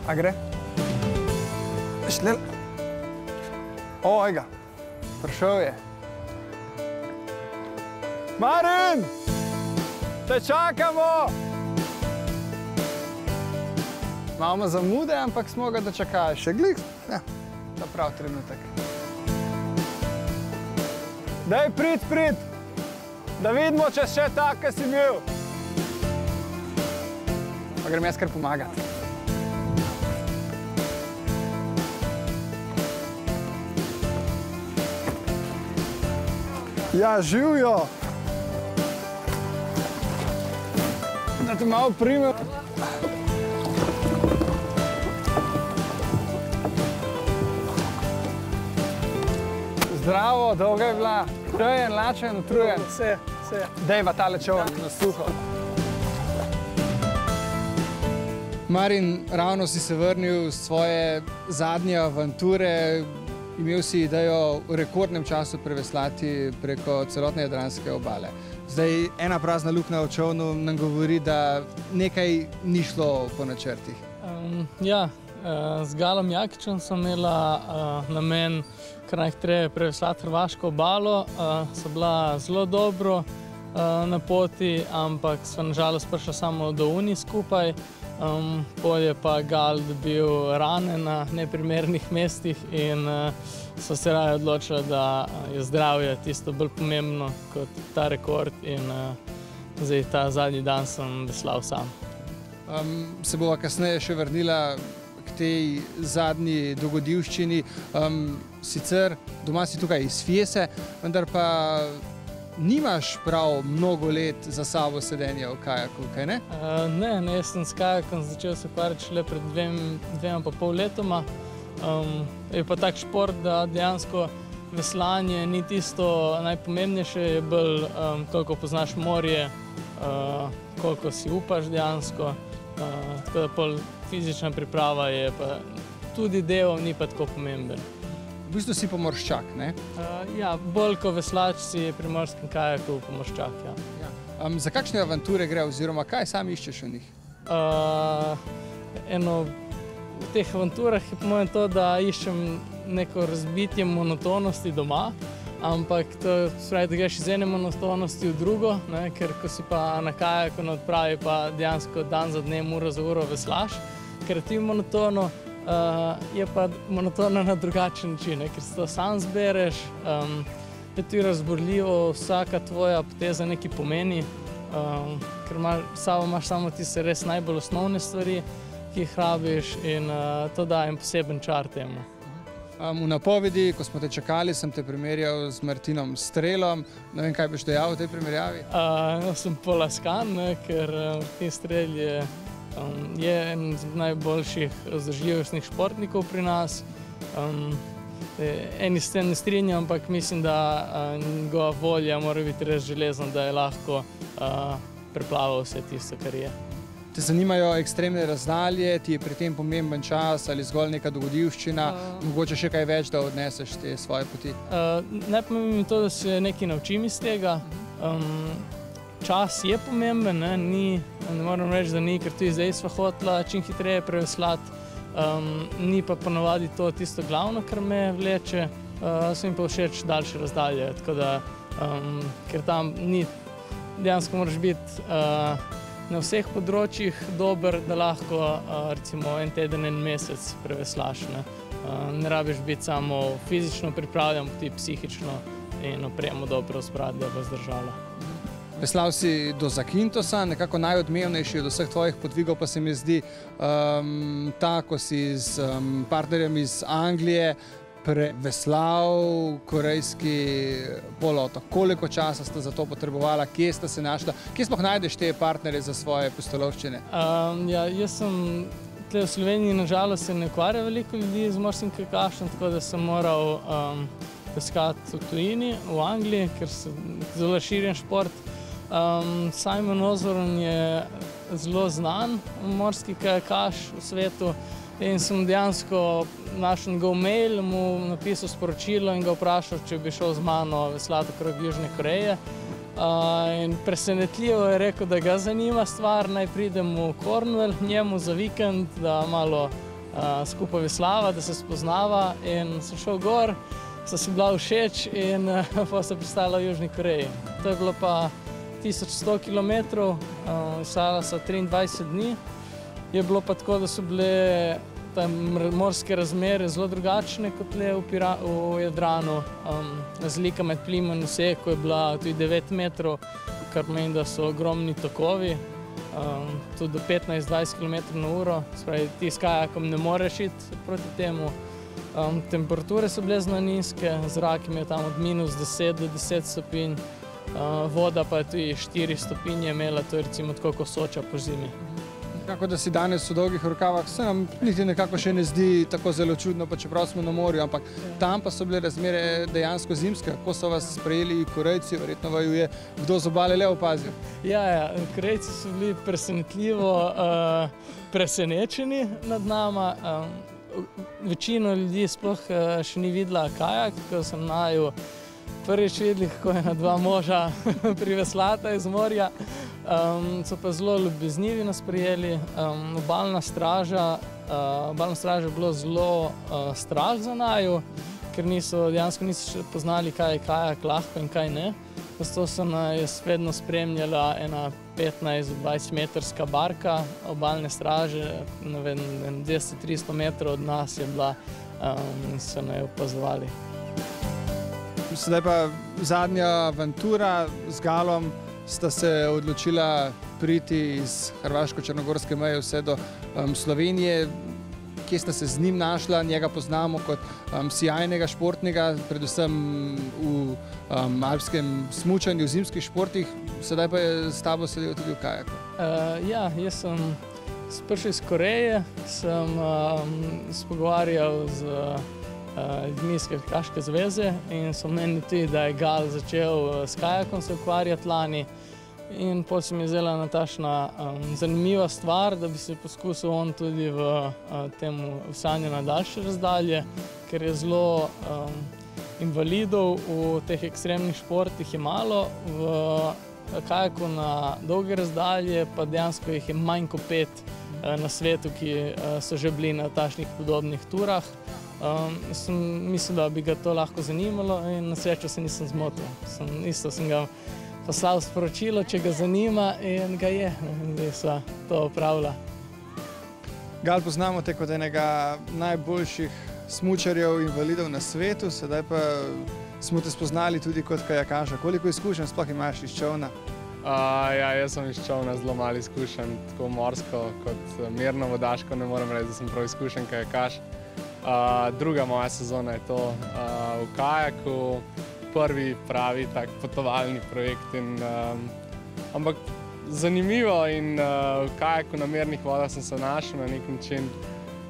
A gre? Štel. Ojga, prišel je. Marin! Te čakamo! Imamo zamude, ampak smo ga dočakali. Še glik? Ja, ta prav trenutek. Daj, prid! Da vidimo, če še tak, kaj si bil. Pa grem jaz kar pomagati. Ja, živjo! Da te malo prime. Zdravo, dolga je bila. Trejen, lačen, utrujen. Vse. Dejva tale čovek na suho. Marin, ravno si se vrnil z svoje zadnje avanture. Imel si idejo v rekordnem času preveslati preko celotne jadranske obale. Zdaj, ena prazna luknja v čovnu nam govori, da nekaj ni šlo po načrtih. Z Galom Jakičem sem imela namen kar najhitreje preveslati hrvaško obalo. So bila zelo dobro na poti, ampak sva nažalost prišla samo do Uni skupaj. Pol je pa Gal dobil rane na neprimernih mestih in so se raje odločila, da je zdravje tisto bolj pomembno kot ta rekord in zdaj ta zadnji dan sem veslal sam. Se bova kasneje še vrnila k tej zadnji dogodivščini. Sicer doma si tukaj iz Fiese, vendar pa nimaš prav mnogo let za sabo sedenja v kajaku, kaj ne? Ne, jaz sem s kajakom začel se ukvarjati šele pred dvema pa pol letoma. Je pa tak šport, da dejansko veslanje ni tisto najpomembnejše, je bolj koliko poznaš morje, koliko si upaš dejansko. Tako da pol fizična priprava je pa tudi del, ni pa tako pomemben. V bistvu si pomorščak, ne? Ja, bolj ko veslač si pri morskem kajaku pomorščak, ja. Za kakšne avanture gre oziroma kaj sam iščeš v njih? V teh avanturah je po mojem to, da iščem neko razbitje monotonosti doma, ampak to spravi, da greš iz ene monotonosti v drugo, ker ko si pa na kajaku na odpravi, pa dejansko dan za dnem, uro za uro veslaš, ker ti monotono, je pa monotona na drugačen način, ker se to sam zbereš, je ti razborljivo, vsaka tvoja poteza nekaj pomeni, ker sabo imaš samo tiste res najbolj osnovne stvari, ki jih rabiš in to daje poseben čar temu. V napovedi, ko smo te čakali, sem te primerjal z Martinom Strelom. Ne vem, kaj boš dejal v tej primerjavi? Sem polaskan, ker Martin Strel je en z najboljših vzdržljivostnih športnikov pri nas. Eni s tem ne strinjam, ampak mislim, da njegova volja mora biti res železna, da je lahko preplaval vse tisto, kar je. Te zanimajo ekstremne razdalje, ti je pri tem pomemben čas ali zgolj neka dogodivščina, mogoče še kaj več, da odneseš te svoje poti? Najpomembno je to, da se nekaj naučim iz tega. Čas je pomemben, ne moram reči, da ni, ker tudi zdaj sva hotela čim hitreje preveslati. Ni pa ponavadi to tisto glavno, kar me vleče. So mi pa všeč daljše razdalje, tako da, ker tam ni, dejansko moraš biti na vseh področjih dober, da lahko recimo en teden, en mesec preveslaš. Ne rabiš biti samo fizično pripravljen, tudi psihično in opremo dobro zbrati, da bo zdržala. Veslal si do Zakyntosa, nekako najodmevnejši od vseh tvojih podvigov pa se mi zdi ta, ko si s partnerjem iz Anglije preveslal korejski polotok. Koliko časa sta za to potrebovala, kje sta se našla, kje sploh najdeš te partnerje za svoje pustolovščine? Jaz sem tukaj v Sloveniji, nažalost, se ne ukvarja veliko ljudi z morskim kajakaštvom, tako da sem moral iskati v tujini, v Angliji, ker je zelo širjen šport. Simon Osborne je zelo znan morski kajakaš v svetu in sem dejansko našel njegov mail, mu napisal sporočilo in ga vprašal, če bi šel z mano veslati okrog Južne Koreje. In presenetljivo je rekel, da ga zanima stvar, naj pridem v Cornwall njemu za vikend, da malo skupaj veslava, da se spoznava, in sem šel gor, sta si bila všeč in pa sta pristala v Južni Koreji. To je bilo pa 1100 km, veslala sta 23 dni. Je bilo pa tako, da so bile tam morske razmere zelo drugačne kot le v Jadranu. Razlika med Plimom in Oseko je bila tudi 9 metrov, kar pomeni, da so ogromni tokovi, tudi do 15-20 km/h. Spravi, ti s kajakom ne moreš iti proti temu. Temperature so bile zelo nizke, zrak je imel tam od -10 do 10 stopinj, voda pa je tudi 4 stopinje imela, to je recimo tako kot Soča po zimi. Kako da si danes v dolgih rokavah, se nam niti nekako še ne zdi tako zelo čudno, pa čeprav smo na morju, ampak tam pa so bile razmere dejansko zimske. Kako so vas sprejeli Korejci, verjetno vaju je kdo z obale le opazil? Ja, Korejci so bili presenetljivo presenečeni nad nama. Večino ljudi sploh še ni videla kajak, ko sem naju prvič videli, kako je na dva moža priveslata iz morja. So pa zelo ljubeznivi nas prijeli. Obalna straža je bilo zelo strah za naju, ker dejansko niso še poznali, kaj je kajak lahko in kaj ne. Zato so nas vedno spremljala ena 15-20 metrska barka obalne straže, 200-300 metrov od nas je bila in so naj opazovali. Sedaj pa zadnja avantura z Galom. Sta se odločila priti iz hrvaško-črnogorske meje vse do Slovenije. Kje sta se z njim našla? Njega poznamo kot sijajnega športnika, predvsem v alpskem smučanju, v zimskih športih. Sedaj pa je s tabo sedel tudi v kajaku. Ja, jaz sem prišel iz Koreje, sem spogovarjal z ljudmi iz Kajakaške zveze in so meni tudi, da je Gal začel s kajakom se ukvarjati lani. In potem se mi je zdela ena takšna zanimiva stvar, da bi se poskusil on tudi v tem vesanju na daljše razdalje, ker je zelo invalidov v teh ekstremnih športih je malo. V kajaku na dolge razdalje pa dejansko jih je manj kot 5 na svetu, ki so že bili na takšnih podobnih turah. Sem mislil, da bi ga to lahko zanimalo in na srečo se nisem zmotil. Sem ga poslal sporočilo, če ga zanima, in ga je. Zdaj sva to opravila. Gal, poznamo te kot enega najboljših smučarjev invalidov na svetu, sedaj pa smo te spoznali tudi kot kajakaša. Koliko izkušenj sploh imaš iz čolna? Ja, jaz sem iz čolna zelo malo izkušen, tako morsko kot mirno vodaško, ne morem reči, da sem prav izkušen kajakaš. Druga moja sezona je to v kajaku, prvi pravi tak potovalni projekt, ampak zanimivo in v kajaku na mirnih vodah sem se našel na nek način.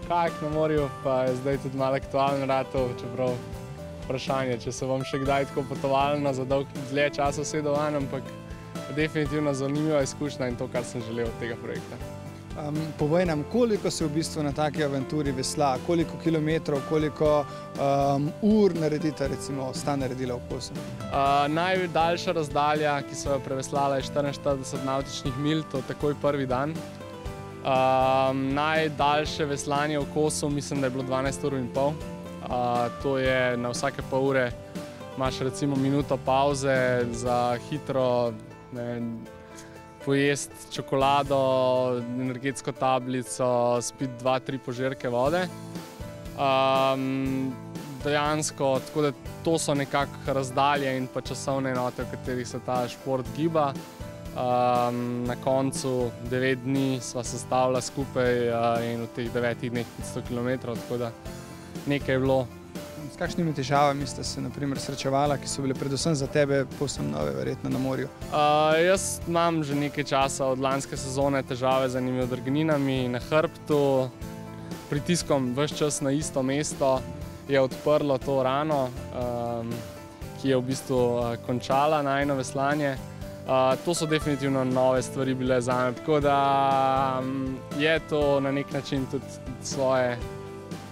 Kajak na morju pa je zdaj tudi malo aktualen ratov, čeprav vprašanje, če se bom še kdaj tako potovalno za dlje časa usedel van, ampak definitivno zanimiva izkušnja in to, kar sem želel od tega projekta. Povej nam, koliko se v bistvu na taki avanturi vesla, koliko kilometrov, koliko ur naredita, recimo, sta naredila v kosu? Najdaljša razdalja, ki so jo preveslala, je 44 navtičnih milj, to takoj prvi dan. Najdaljše veslanje v kosu mislim, da je bilo 12 ur in pol. To je na vsake pol ure imaš recimo minuto pauze za hitro pojesti čokolado, energetsko tablico, spiti 2-3 požirke vode. Dejansko, tako da to so nekako razdalje in pa časovne enote, v katerih se ta šport giba. Na koncu 9 dni sva sestavila skupaj in v teh 9 dneh 500 km, tako da nekaj je bilo. S kakšnimi težavami ste se na primer srečevala, ki so bile predvsem za tebe povsem nove, verjetno na morju? Jaz imam že nekaj časa od lanske sezone težave z enimi odrgninami na hrbtu. Pritiskom ves čas na isto mesto je odprlo to rano, ki je v bistvu končala najino veslanje. To so definitivno nove stvari bile zame, tako da je to na nek način tudi svoje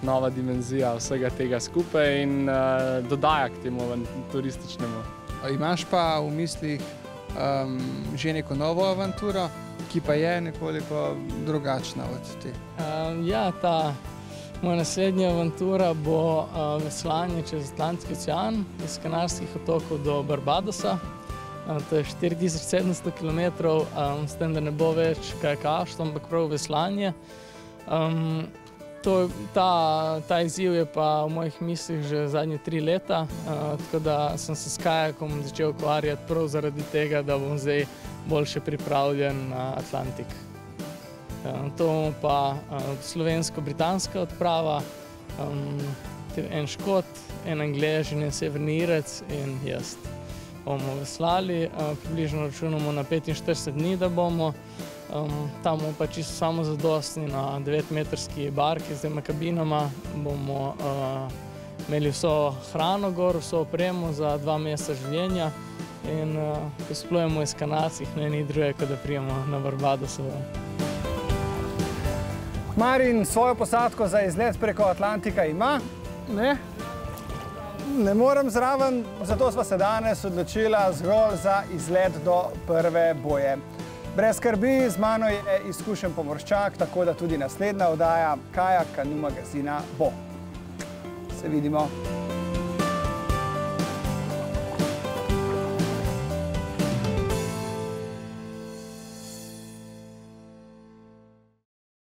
nova dimenzija vsega tega skupaj in dodaja k temu turističnemu. Imaš pa v mislih že neko novo avanturo, ki pa je nekoliko drugačna od te? Ja, ta Moja naslednja avantura bo veslanje čez Atlantski ocean iz Kanarskih otokov do Barbadosa. To je 4700 km, s tem, da ne bo več kajakaštvo, ampak prav veslanje. Ta izziv je pa v mojih mislih že zadnje 3 leta, tako da sem se s kajakom začel ukvarjati prav zaradi tega, da bom zdaj boljše pripravljen na Atlantik. To bomo pa slovensko-britanska odprava, en Škot, en Anglež in en Severni Irec in jaz. Bomo veslali, približno računamo na 45 dni, da bomo. Tam bomo pa čisto samozadostni na 9-metrski barki z dvema kabinama. Bomo imeli vso hrano gor, vso opremo za 2 meseca življenja in ko splujemo iz Kanarskih, ni druge, kot da pridemo na Barbados. Marin svojo posadko za izlet preko Atlantika ima? Ne? Ne morem zraven, zato sva se danes odločila zgolj za izlet do prve boje. Brez skrbi, z mano je izkušen pomorščak, tako da tudi naslednja oddaja Kajak Kanu magazina bo. Se vidimo.